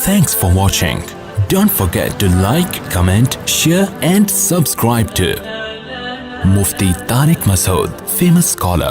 Thanks for watching. Don't forget to like, comment, share and subscribe to Mufti Tariq Masood, famous scholar.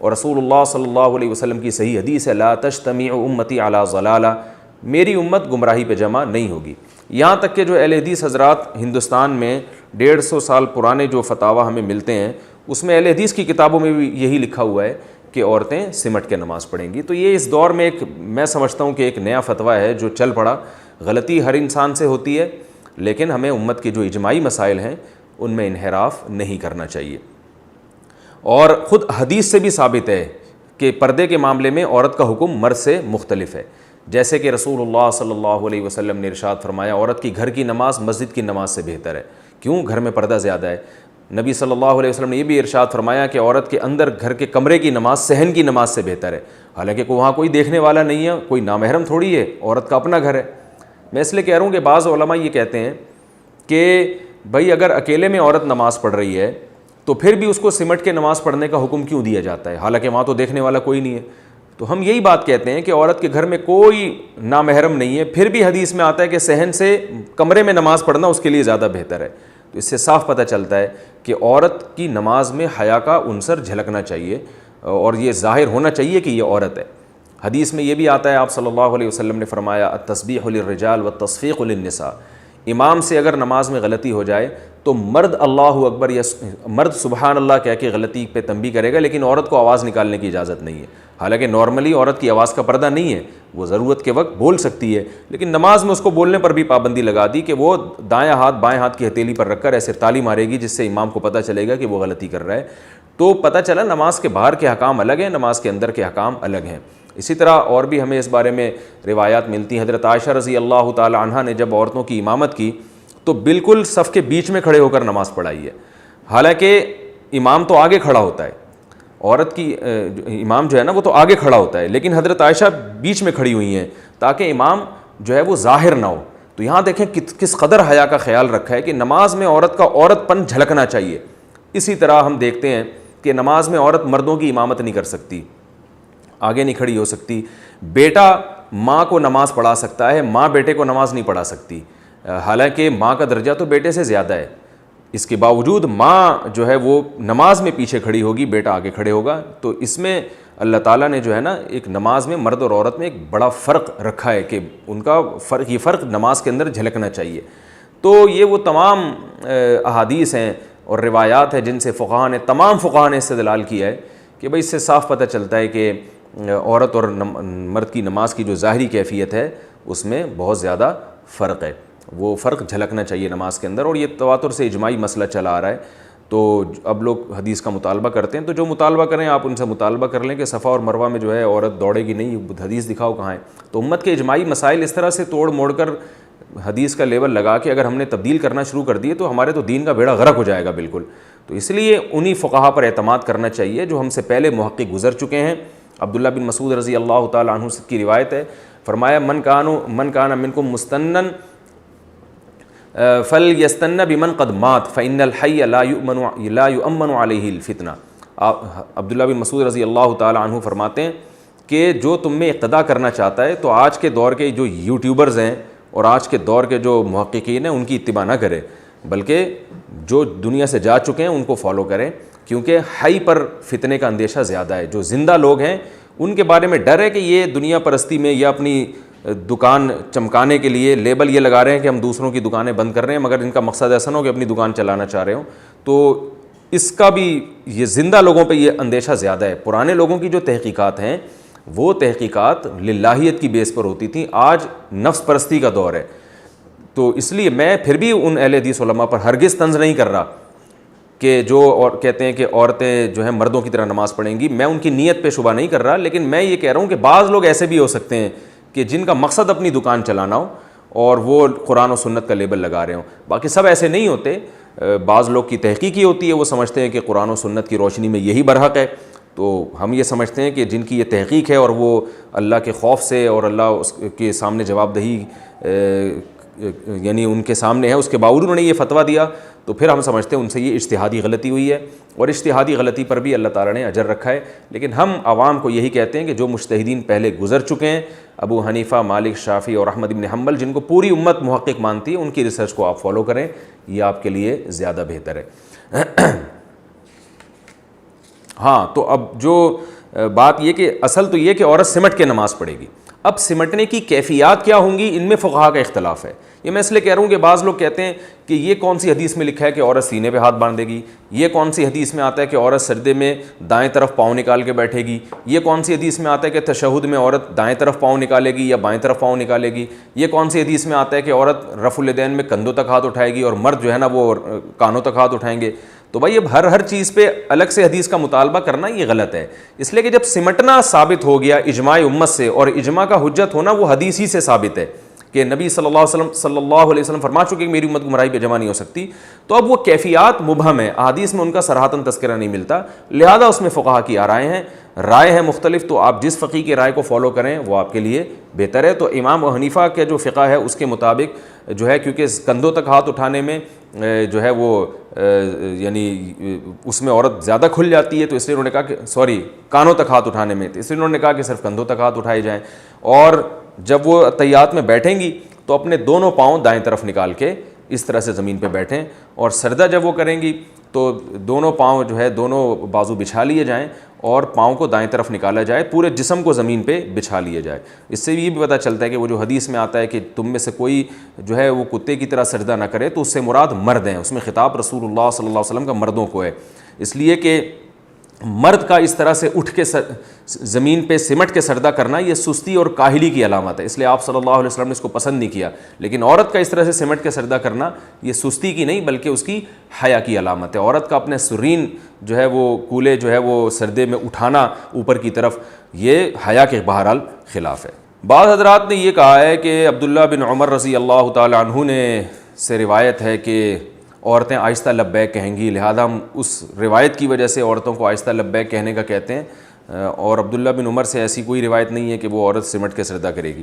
اور رسول اللہ صلی اللہ علیہ وسلم کی صحیح حدیث ہے لا تجتمع امتی علی ضلالہ، میری امت گمراہی پہ جمع نہیں ہوگی۔ یہاں تک کہ جو اہل حدیث حضرات ہندوستان میں 150 سال پرانے جو فتاویٰ ہمیں ملتے ہیں اس میں اہل حدیث کی کتابوں میں بھی یہی لکھا ہوا ہے کہ عورتیں سمٹ کے نماز پڑھیں گی۔ تو یہ اس دور میں ایک میں سمجھتا ہوں کہ ایک نیا فتویٰ ہے جو چل پڑا۔ غلطی ہر انسان سے ہوتی ہے، لیکن ہمیں امت کے جو اجماعی مسائل ہیں ان میں انحراف نہیں کرنا چاہیے۔ اور خود حدیث سے بھی ثابت ہے کہ پردے کے معاملے میں عورت کا حکم مرد سے مختلف ہے، جیسے کہ رسول اللہ صلی اللہ علیہ وسلم نے ارشاد فرمایا عورت کی گھر کی نماز مسجد کی نماز سے بہتر ہے۔ کیوں؟ گھر میں پردہ زیادہ ہے۔ نبی صلی اللہ علیہ وسلم نے یہ بھی ارشاد فرمایا کہ عورت کے اندر گھر کے کمرے کی نماز صحن کی نماز سے بہتر ہے، حالانکہ وہاں کوئی دیکھنے والا نہیں ہے، کوئی نامحرم تھوڑی ہے، عورت کا اپنا گھر ہے۔ میں اس لیے کہہ رہا ہوں کہ بعض علماء یہ کہتے ہیں کہ بھائی اگر اکیلے میں عورت نماز پڑھ رہی ہے تو پھر بھی اس کو سمٹ کے نماز پڑھنے کا حکم کیوں دیا جاتا ہے، حالانکہ وہاں تو دیکھنے والا کوئی نہیں ہے۔ تو ہم یہی بات کہتے ہیں کہ عورت کے گھر میں کوئی نامحرم نہیں ہے، پھر بھی حدیث میں آتا ہے کہ صحن سے کمرے میں نماز پڑھنا اس کے لیے زیادہ بہتر ہے۔ تو اس سے صاف پتہ چلتا ہے کہ عورت کی نماز میں حیا کا عنصر جھلکنا چاہیے اور یہ ظاہر ہونا چاہیے کہ یہ عورت ہے۔ حدیث میں یہ بھی آتا ہے، آپ صلی اللہ علیہ وسلم نے فرمایا التسبیح للرجال والتصفیق للنساء، امام سے اگر نماز میں غلطی ہو جائے تو مرد اللہ اکبر یا مرد سبحان اللہ کہہ کے غلطی پہ تنبیہ کرے گا، لیکن عورت کو آواز نکالنے کی اجازت نہیں ہے۔ حالانکہ نارملی عورت کی آواز کا پردہ نہیں ہے، وہ ضرورت کے وقت بول سکتی ہے، لیکن نماز میں اس کو بولنے پر بھی پابندی لگا دی کہ وہ دائیں ہاتھ بائیں ہاتھ کی ہتھیلی پر رکھ کر ایسے تالی مارے گی جس سے امام کو پتہ چلے گا کہ وہ غلطی کر رہا ہے۔ تو پتہ چلا نماز کے باہر کے احکام الگ ہیں، نماز کے اندر کے احکام الگ ہیں۔ اسی طرح اور بھی ہمیں اس بارے میں روایات ملتی ہیں۔ حضرت عائشہ رضی اللہ تعالی عنہا نے جب عورتوں کی امامت کی تو بالکل صف کے بیچ میں کھڑے ہو کر نماز پڑھائی ہے، حالانکہ امام تو آگے کھڑا ہوتا ہے، عورت کی امام جو ہے نا وہ تو آگے کھڑا ہوتا ہے، لیکن حضرت عائشہ بیچ میں کھڑی ہوئی ہیں تاکہ امام جو ہے وہ ظاہر نہ ہو۔ تو یہاں دیکھیں کس قدر حیا کا خیال رکھا ہے کہ نماز میں عورت کا عورت پن جھلکنا چاہیے۔ اسی طرح ہم دیکھتے ہیں کہ نماز میں عورت مردوں کی امامت نہیں کر سکتی، آگے نہیں کھڑی ہو سکتی۔ بیٹا ماں کو نماز پڑھا سکتا ہے، ماں بیٹے کو نماز نہیں پڑھا سکتی، حالانکہ ماں کا درجہ تو بیٹے سے زیادہ ہے۔ اس کے باوجود ماں جو ہے وہ نماز میں پیچھے کھڑی ہوگی، بیٹا آگے کھڑے ہوگا۔ تو اس میں اللہ تعالیٰ نے جو ہے نا ایک نماز میں مرد اور عورت میں ایک بڑا فرق رکھا ہے کہ ان کا فرق، یہ فرق نماز کے اندر جھلکنا چاہیے۔ تو یہ وہ تمام احادیث ہیں اور روایات ہیں جن سے فقہاء نے، تمام فقہاء نے استدلال کیا ہے کہ بھئی اس سے صاف پتہ چلتا ہے کہ عورت اور مرد کی نماز کی جو ظاہری کیفیت ہے اس میں بہت زیادہ فرق ہے، وہ فرق جھلکنا چاہیے نماز کے اندر۔ اور یہ تواتر سے اجماعی مسئلہ چلا آ رہا ہے۔ تو اب لوگ حدیث کا مطالبہ کرتے ہیں، تو جو مطالبہ کریں آپ ان سے مطالبہ کر لیں کہ صفا اور مروہ میں جو ہے عورت دوڑے گی نہیں، حدیث دکھاؤ کہاں ہے۔ تو امت کے اجماعی مسائل اس طرح سے توڑ موڑ کر حدیث کا لیبل لگا کے اگر ہم نے تبدیل کرنا شروع کر دیے تو ہمارے تو دین کا بیڑا غرق ہو جائے گا بالکل۔ تو اس لیے انہی فقہاء پر اعتماد کرنا چاہیے جو ہم سے پہلے محقق گزر چکے ہیں۔ عبداللہ بن مسعود رضی اللہ تعالیٰ عنہ کی روایت ہے، فرمایا من کان منکم مستنن فلیستن بمن قد مات فإن الحی لا یؤمن علیہ الفتنہ۔ عبداللہ بن مسعود رضی اللہ تعالیٰ عنہ فرماتے ہیں کہ جو تم میں اقتدا کرنا چاہتا ہے تو آج کے دور کے جو یوٹیوبرز ہیں اور آج کے دور کے جو محققین ہیں ان کی اتباع نہ کرے، بلکہ جو دنیا سے جا چکے ہیں ان کو فالو کریں، کیونکہ حی پر فتنے کا اندیشہ زیادہ ہے۔ جو زندہ لوگ ہیں ان کے بارے میں ڈر ہے کہ یہ دنیا پرستی میں یا اپنی دکان چمکانے کے لیے لیبل یہ لگا رہے ہیں کہ ہم دوسروں کی دکانیں بند کر رہے ہیں، مگر ان کا مقصد ایسا نہ ہو کہ اپنی دکان چلانا چاہ رہے ہوں۔ تو اس کا بھی یہ زندہ لوگوں پہ یہ اندیشہ زیادہ ہے۔ پرانے لوگوں کی جو تحقیقات ہیں وہ تحقیقات للہیت کی بیس پر ہوتی تھیں، آج نفس پرستی کا دور ہے۔ تو اس لیے میں پھر بھی ان اہل حدیث علماء پر ہرگز طنز نہیں کر رہا کہ جو اور کہتے ہیں کہ عورتیں جو ہیں مردوں کی طرح نماز پڑھیں گی، میں ان کی نیت پہ شبہ نہیں کر رہا، لیکن میں یہ کہہ رہا ہوں کہ بعض لوگ ایسے بھی ہو سکتے ہیں کہ جن کا مقصد اپنی دکان چلانا ہو اور وہ قرآن و سنت کا لیبل لگا رہے ہوں۔ باقی سب ایسے نہیں ہوتے، بعض لوگ کی تحقیق ہی ہوتی ہے، وہ سمجھتے ہیں کہ قرآن و سنت کی روشنی میں یہی برحق ہے۔ تو ہم یہ سمجھتے ہیں کہ جن کی یہ تحقیق ہے اور وہ اللہ کے خوف سے اور اللہ اس کے سامنے جواب دہی یعنی ان کے سامنے ہے، اس کے باوجود انہوں نے یہ فتویٰ دیا، تو پھر ہم سمجھتے ہیں ان سے یہ اجتہادی غلطی ہوئی ہے، اور اجتہادی غلطی پر بھی اللہ تعالیٰ نے اجر رکھا ہے۔ لیکن ہم عوام کو یہی کہتے ہیں کہ جو مجتہدین پہلے گزر چکے ہیں، ابو حنیفہ، مالک، شافعی اور احمد بن حنبل، جن کو پوری امت محقق مانتی ہے، ان کی ریسرچ کو آپ فالو کریں، یہ آپ کے لیے زیادہ بہتر ہے۔ ہاں تو اب جو بات یہ کہ اصل تو یہ کہ عورت سمٹ کے نماز پڑھے گی. اب سمٹنے کی کیفیات کیا ہوں گی ان میں فقہا کا اختلاف ہے. یہ میں اس لیے کہہ رہا ہوں کہ بعض لوگ کہتے ہیں کہ یہ کون سی حدیث میں لکھا ہے کہ عورت سینے پہ ہاتھ باندھے گی, یہ کون سی حدیث میں آتا ہے کہ عورت سجدے میں دائیں طرف پاؤں نکال کے بیٹھے گی, یہ کون سی حدیث میں آتا ہے کہ تشہد میں عورت دائیں طرف پاؤں نکالے گی یا بائیں طرف پاؤں نکالے گی, یہ کون سی حدیث میں آتا ہے کہ عورت رفع الیدین میں کندھوں تک ہاتھ اٹھائے گی اور مرد جو ہے نا وہ کانوں تک ہاتھ اٹھائیں گے. تو بھائی اب ہر چیز پہ الگ سے حدیث کا مطالبہ کرنا یہ غلط ہے, اس لیے کہ جب سمٹنا ثابت ہو گیا اجماع امت سے, اور اجماع کا حجت ہونا وہ حدیث ہی سے ثابت ہے کہ نبی صلی اللہ علیہ وسلم فرما چکے کہ میری امت گمراہی پہ جمع نہیں ہو سکتی, تو اب وہ کیفیات مبہم ہے, احادیث میں ان کا صراحتاً تذکرہ نہیں ملتا, لہذا اس میں فقہا کی رائے ہیں مختلف, تو آپ جس فقی کی رائے کو فالو کریں وہ آپ کے لیے بہتر ہے. تو امام ابو حنیفہ کا جو فقہ ہے اس کے مطابق جو ہے, کیونکہ کندھوں تک ہاتھ اٹھانے میں جو ہے وہ یعنی اس میں عورت زیادہ کھل جاتی ہے, تو اس لیے انہوں نے کہا کہ کانوں تک ہاتھ اٹھانے میں, تو اس لیے انہوں نے کہا کہ صرف کندھوں تک ہاتھ اٹھائے جائیں. اور جب وہ تحیات میں بیٹھیں گی تو اپنے دونوں پاؤں دائیں طرف نکال کے اس طرح سے زمین پہ بیٹھیں, اور سجدہ جب وہ کریں گی تو دونوں پاؤں جو ہے دونوں بازو بچھا لیے جائیں اور پاؤں کو دائیں طرف نکالا جائے, پورے جسم کو زمین پہ بچھا لیے جائے. اس سے یہ بھی پتہ چلتا ہے کہ وہ جو حدیث میں آتا ہے کہ تم میں سے کوئی جو ہے وہ کتے کی طرح سجدہ نہ کرے, تو اس سے مراد مرد ہیں, اس میں خطاب رسول اللہ صلی اللہ علیہ وسلم کا مردوں کو ہے, اس لیے کہ مرد کا اس طرح سے اٹھ کے زمین پہ سمٹ کے سجدہ کرنا یہ سستی اور کاہلی کی علامت ہے, اس لیے آپ صلی اللہ علیہ وسلم نے اس کو پسند نہیں کیا. لیکن عورت کا اس طرح سے سمٹ کے سجدہ کرنا یہ سستی کی نہیں بلکہ اس کی حیا کی علامت ہے. عورت کا اپنے سرین جو ہے وہ کولے جو ہے وہ سردے میں اٹھانا اوپر کی طرف, یہ حیا کے بہرحال خلاف ہے. بعض حضرات نے یہ کہا ہے کہ عبداللہ بن عمر رضی اللہ تعالی عنہ نے سے روایت ہے کہ عورتیں آہستہ لبیک کہیں گی, لہذا ہم اس روایت کی وجہ سے عورتوں کو آہستہ لبیک کہنے کا کہتے ہیں, اور عبداللہ بن عمر سے ایسی کوئی روایت نہیں ہے کہ وہ عورت سمٹ کے سجدہ کرے گی.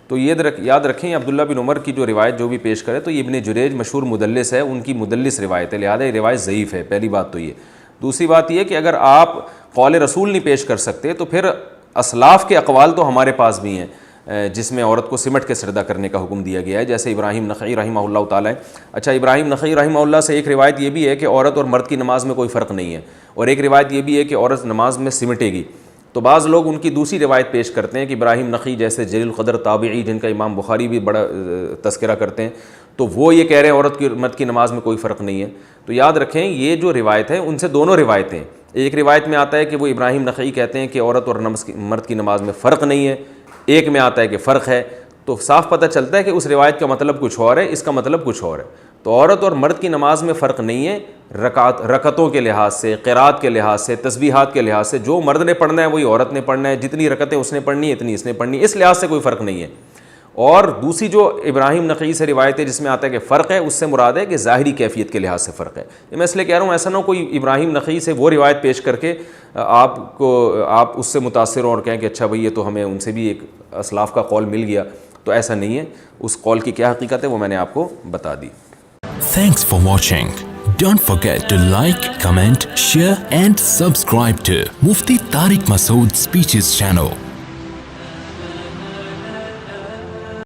تو یہ یاد رکھیں عبداللہ بن عمر کی جو روایت جو بھی پیش کرے تو یہ ابن جریج مشہور مدلس ہے, ان کی مدلس روایت ہے, لہذا یہ روایت ضعیف ہے. پہلی بات تو یہ. دوسری بات یہ کہ اگر آپ قول رسول نہیں پیش کر سکتے تو پھر اسلاف کے اقوال تو ہمارے پاس بھی ہیں جس میں عورت کو سمٹ کے سجدہ کرنے کا حکم دیا گیا ہے, جیسے ابراہیم نخعی رحمہ اللہ تعالیٰ. اچھا, ابراہیم نخعی رحمہ اللہ سے ایک روایت یہ بھی ہے کہ عورت اور مرد کی نماز میں کوئی فرق نہیں ہے, اور ایک روایت یہ بھی ہے کہ عورت نماز میں سمٹے گی. تو بعض لوگ ان کی دوسری روایت پیش کرتے ہیں کہ ابراہیم نخعی جیسے جلیل القدر تابعی جن کا امام بخاری بھی بڑا تذکرہ کرتے ہیں, تو وہ یہ کہہ رہے ہیں عورت کی مرد کی نماز میں کوئی فرق نہیں ہے. تو یاد رکھیں یہ جو روایت ہے ان سے دونوں روایتیں, ایک روایت میں آتا ہے کہ وہ ابراہیم نخعی کہتے ہیں کہ عورت اور مرد کی نماز میں فرق نہیں ہے, ایک میں آتا ہے کہ فرق ہے. تو صاف پتہ چلتا ہے کہ اس روایت کا مطلب کچھ اور ہے, اس کا مطلب کچھ اور ہے. تو عورت اور مرد کی نماز میں فرق نہیں ہے رکعتوں کے لحاظ سے, قرات کے لحاظ سے, تسبیحات کے لحاظ سے. جو مرد نے پڑھنا ہے وہی عورت نے پڑھنا ہے, جتنی رکعتیں اس نے پڑھنی ہے اتنی اس نے پڑھنی ہے, اس لحاظ سے کوئی فرق نہیں ہے. اور دوسری جو ابراہیم نخعی سے روایت ہے جس میں آتا ہے کہ فرق ہے, اس سے مراد ہے کہ ظاہری کیفیت کے لحاظ سے فرق ہے. میں اس لیے کہہ رہا ہوں ایسا نہ ہو کوئی ابراہیم نخعی سے وہ روایت پیش کر کے آپ اس سے متاثر ہوں اور کہیں کہ اچھا بھائی یہ تو ہمیں ان سے بھی ایک اسلاف کا قول مل گیا. تو ایسا نہیں ہے, اس قول کی کیا حقیقت ہے وہ میں نے آپ کو بتا دی. Thanks for watching. Don't forget to like, comment, share and subscribe to Mufti Tariq Masood Speeches channel.